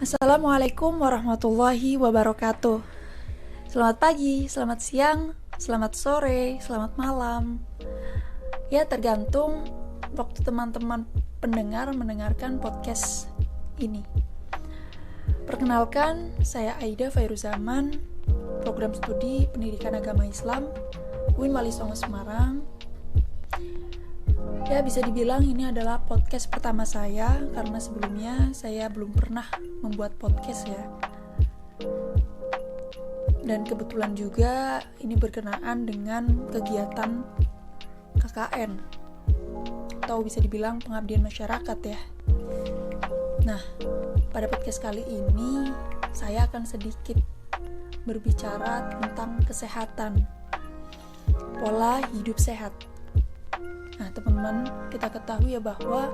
Assalamualaikum warahmatullahi wabarakatuh. Selamat pagi, selamat siang, selamat sore, selamat malam. Ya, tergantung waktu teman-teman pendengar mendengarkan podcast ini. Perkenalkan, saya Aida Fairuzaman, program studi Pendidikan Agama Islam, UIN Wali Songo Semarang. Ya, bisa dibilang ini adalah podcast pertama saya karena sebelumnya saya belum pernah membuat podcast ya. Dan kebetulan juga ini berkenaan dengan kegiatan KKN atau bisa dibilang pengabdian masyarakat ya. Nah, pada podcast kali ini saya akan sedikit berbicara tentang kesehatan, pola hidup sehat. Nah, teman-teman, kita ketahui ya bahwa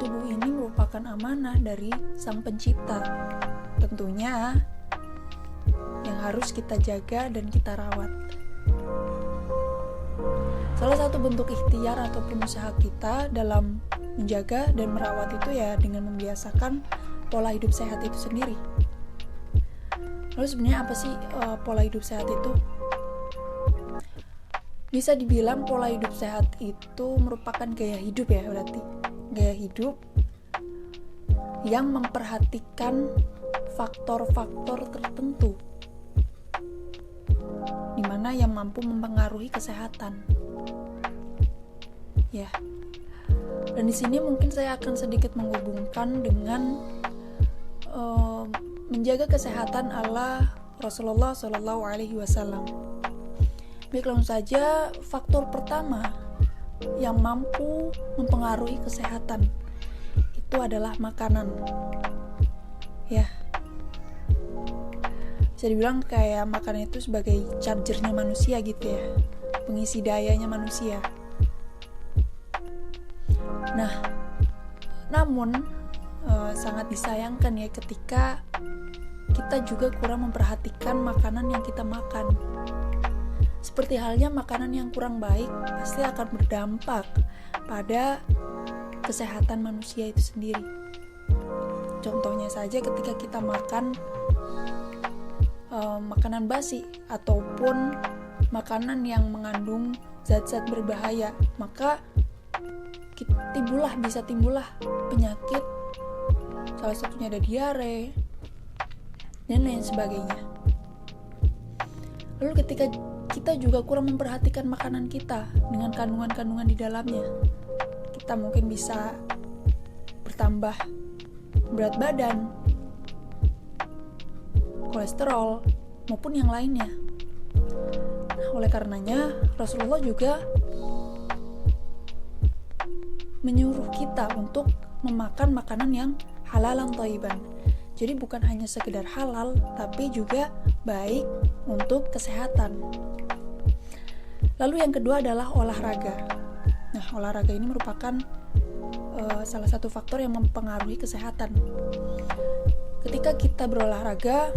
tubuh ini merupakan amanah dari Sang Pencipta. Tentunya yang harus kita jaga dan kita rawat. Salah satu bentuk ikhtiar ataupun usaha kita dalam menjaga dan merawat itu ya dengan membiasakan pola hidup sehat itu sendiri. Lalu sebenarnya apa sih pola hidup sehat itu? Bisa dibilang pola hidup sehat itu merupakan gaya hidup ya, berarti gaya hidup yang memperhatikan faktor-faktor tertentu di mana yang mampu mempengaruhi kesehatan. Ya. Dan di sini mungkin saya akan sedikit menghubungkan dengan menjaga kesehatan ala Rasulullah SAW. Baik, langsung saja faktor pertama yang mampu mempengaruhi kesehatan itu adalah makanan. Ya, bisa dibilang kayak makanan itu sebagai chargernya manusia gitu ya, pengisi dayanya manusia. Nah, namun sangat disayangkan ya ketika kita juga kurang memperhatikan makanan yang kita makan. Seperti halnya makanan yang kurang baik pasti akan berdampak pada kesehatan manusia itu sendiri. Contohnya saja ketika kita makan makanan basi ataupun makanan yang mengandung zat-zat berbahaya, maka bisa timbullah penyakit, salah satunya ada diare dan lain sebagainya. Lalu ketika kita juga kurang memperhatikan makanan kita dengan kandungan-kandungan di dalamnya, kita mungkin bisa bertambah berat badan, kolesterol, maupun yang lainnya. Nah, oleh karenanya Rasulullah juga menyuruh kita untuk memakan makanan yang halalan thayyiban. Jadi bukan hanya sekedar halal, tapi juga baik untuk kesehatan. Lalu yang kedua adalah olahraga. Nah, olahraga ini merupakan salah satu faktor yang mempengaruhi kesehatan. Ketika kita berolahraga,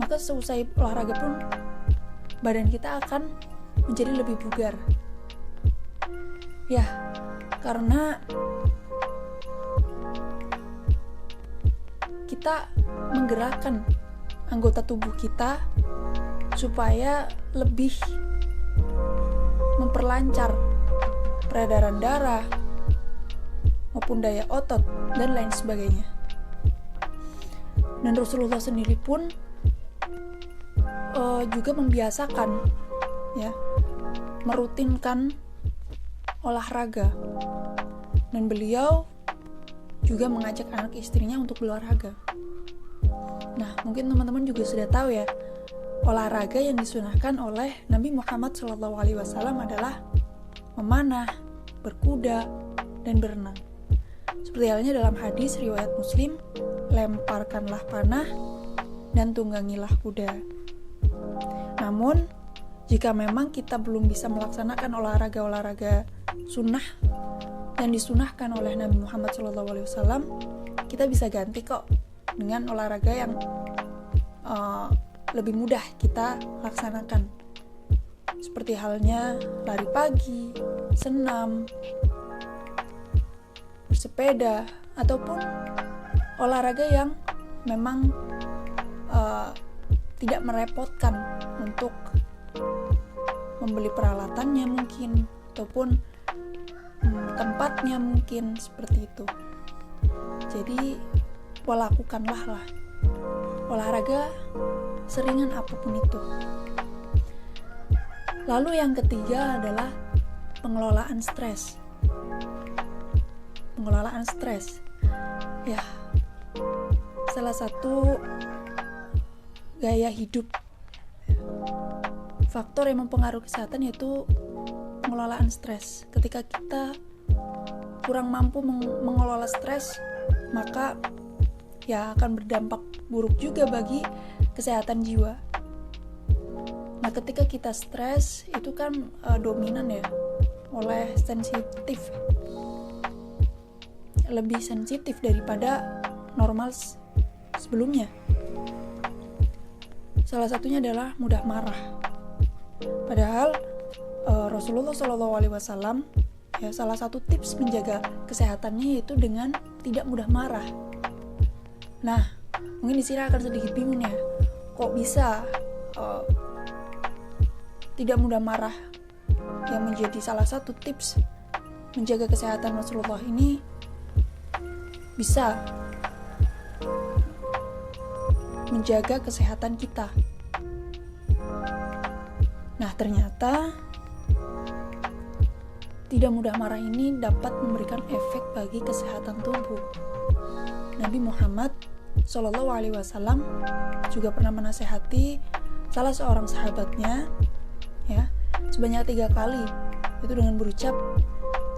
maka seusai olahraga pun badan kita akan menjadi lebih bugar. Ya, karena kita menggerakkan anggota tubuh kita supaya lebih memperlancar peredaran darah maupun daya otot dan lain sebagainya. Dan Rasulullah sendiri pun juga membiasakan ya, merutinkan olahraga, dan beliau juga mengajak anak istrinya untuk berolahraga. Nah, mungkin teman-teman juga sudah tahu ya, olahraga yang disunahkan oleh Nabi Muhammad SAW adalah memanah, berkuda, dan berenang. Seperti halnya dalam hadis riwayat Muslim, lemparkanlah panah dan tunggangilah kuda. Namun, jika memang kita belum bisa melaksanakan olahraga-olahraga sunnah yang disunahkan oleh Nabi Muhammad SAW, kita bisa ganti kok dengan olahraga yang lebih mudah kita laksanakan, seperti halnya lari pagi, senam, bersepeda, ataupun olahraga yang memang tidak merepotkan untuk membeli peralatannya mungkin, ataupun tempatnya mungkin, seperti itu. Jadi lakukanlah olahraga seringan apapun itu. Lalu yang ketiga adalah pengelolaan stres. Pengelolaan stres, ya, salah satu gaya hidup, faktor yang mempengaruhi kesehatan yaitu pengelolaan stres. Ketika kita kurang mampu mengelola stres, maka ya akan berdampak buruk juga bagi kesehatan jiwa. Nah, ketika kita stres itu kan dominan ya oleh sensitif, lebih sensitif daripada normal sebelumnya. Salah satunya adalah mudah marah. Padahal Rasulullah SAW ya, salah satu tips menjaga kesehatannya yaitu dengan tidak mudah marah. Nah, mungkin di sini akan sedikit bingung ya, kok bisa tidak mudah marah yang menjadi salah satu tips menjaga kesehatan Rasulullah ini bisa menjaga kesehatan kita. Nah, ternyata tidak mudah marah ini dapat memberikan efek bagi kesehatan tubuh. Nabi Muhammad SAW juga pernah menasehati salah seorang sahabatnya ya sebanyak 3 kali, itu dengan berucap,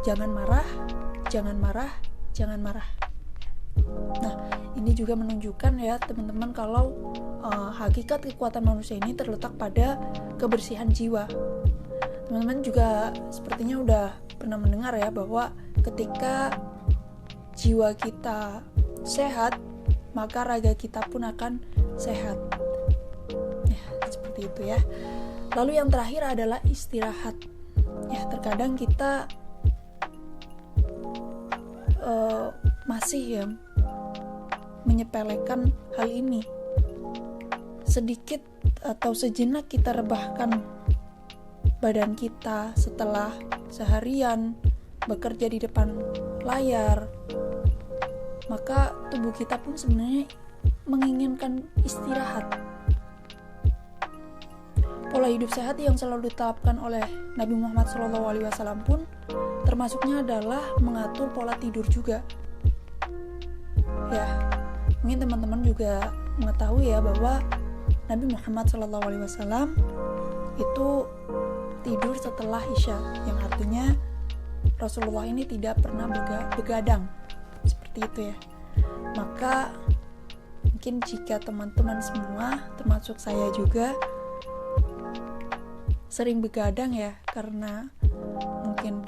jangan marah, jangan marah, jangan marah. Nah, ini juga menunjukkan ya teman-teman kalau hakikat kekuatan manusia ini terletak pada kebersihan jiwa. Teman-teman juga sepertinya udah pernah mendengar ya bahwa ketika jiwa kita sehat, maka raga kita pun akan sehat. Ya, seperti itu ya. Lalu yang terakhir adalah istirahat. Ya, terkadang kita masih ya menyepelekan hal ini. Sedikit atau sejenak kita rebahkan badan kita setelah seharian bekerja di depan layar, maka tubuh kita pun sebenarnya menginginkan istirahat. Pola hidup sehat yang selalu ditetapkan oleh Nabi Muhammad SAW pun termasuknya adalah mengatur pola tidur juga. Ya, mungkin teman-teman juga mengetahui ya bahwa Nabi Muhammad SAW itu tidur setelah Isya, yang artinya Rasulullah ini tidak pernah begadang, seperti itu ya. Maka mungkin jika teman-teman semua, termasuk saya juga, sering begadang ya karena mungkin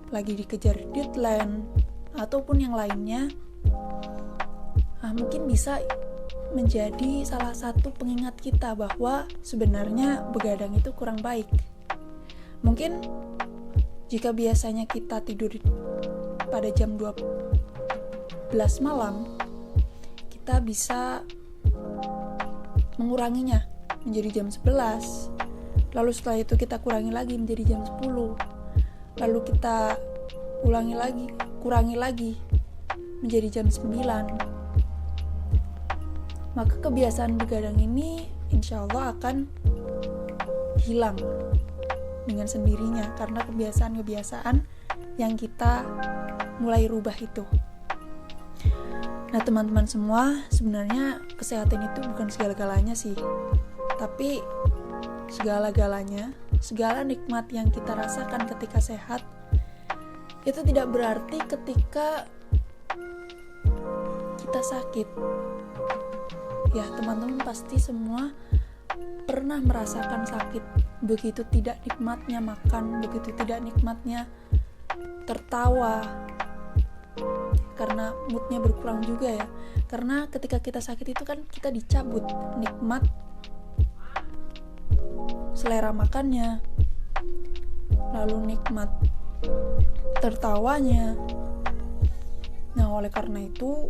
lagi dikejar deadline ataupun yang lainnya, mungkin bisa menjadi salah satu pengingat kita bahwa sebenarnya begadang itu kurang baik. Mungkin jika biasanya kita tidur pada jam 12 malam, kita bisa menguranginya menjadi jam 11. Lalu setelah itu kita kurangi lagi menjadi jam 10. Lalu kita kurangi lagi menjadi jam 9. Maka kebiasaan begadang ini insya Allah akan hilang dengan sendirinya karena kebiasaan-kebiasaan yang kita mulai rubah itu. Nah, teman-teman semua, sebenarnya kesehatan itu bukan segala-galanya sih, tapi segala-galanya, segala nikmat yang kita rasakan ketika sehat itu tidak berarti ketika kita sakit. Ya, teman-teman pasti semua pernah merasakan sakit. Begitu tidak nikmatnya makan, begitu tidak nikmatnya tertawa, karena moodnya berkurang juga ya. Karena ketika kita sakit itu kan kita dicabut nikmat selera makannya, lalu nikmat tertawanya, Nah, oleh karena itu,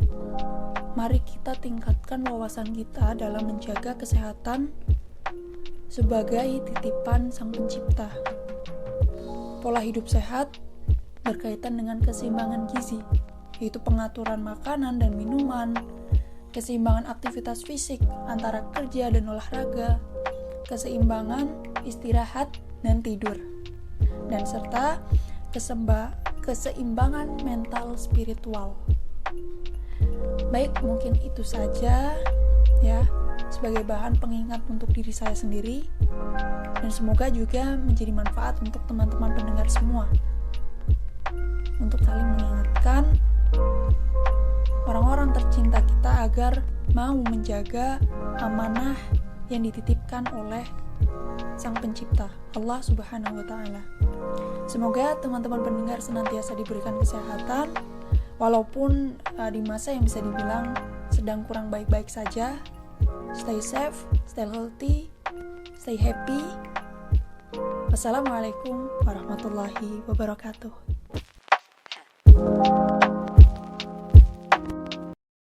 mari kita tingkatkan wawasan kita dalam menjaga kesehatan sebagai titipan Sang Pencipta. Pola hidup sehat berkaitan dengan keseimbangan gizi, yaitu pengaturan makanan dan minuman, keseimbangan aktivitas fisik antara kerja dan olahraga, keseimbangan istirahat dan tidur, dan serta keseimbangan mental spiritual. Baik, mungkin itu saja ya sebagai bahan pengingat untuk diri saya sendiri, dan semoga juga menjadi manfaat untuk teman-teman pendengar semua, untuk saling mengingatkan orang-orang tercinta kita agar mau menjaga amanah yang dititipkan oleh Sang Pencipta, Allah Subhanahu wa Ta'ala. Semoga teman-teman pendengar senantiasa diberikan kesehatan, walaupun di masa yang bisa dibilang sedang kurang baik-baik saja. Stay safe, stay healthy, stay happy. Wassalamualaikum warahmatullahi wabarakatuh.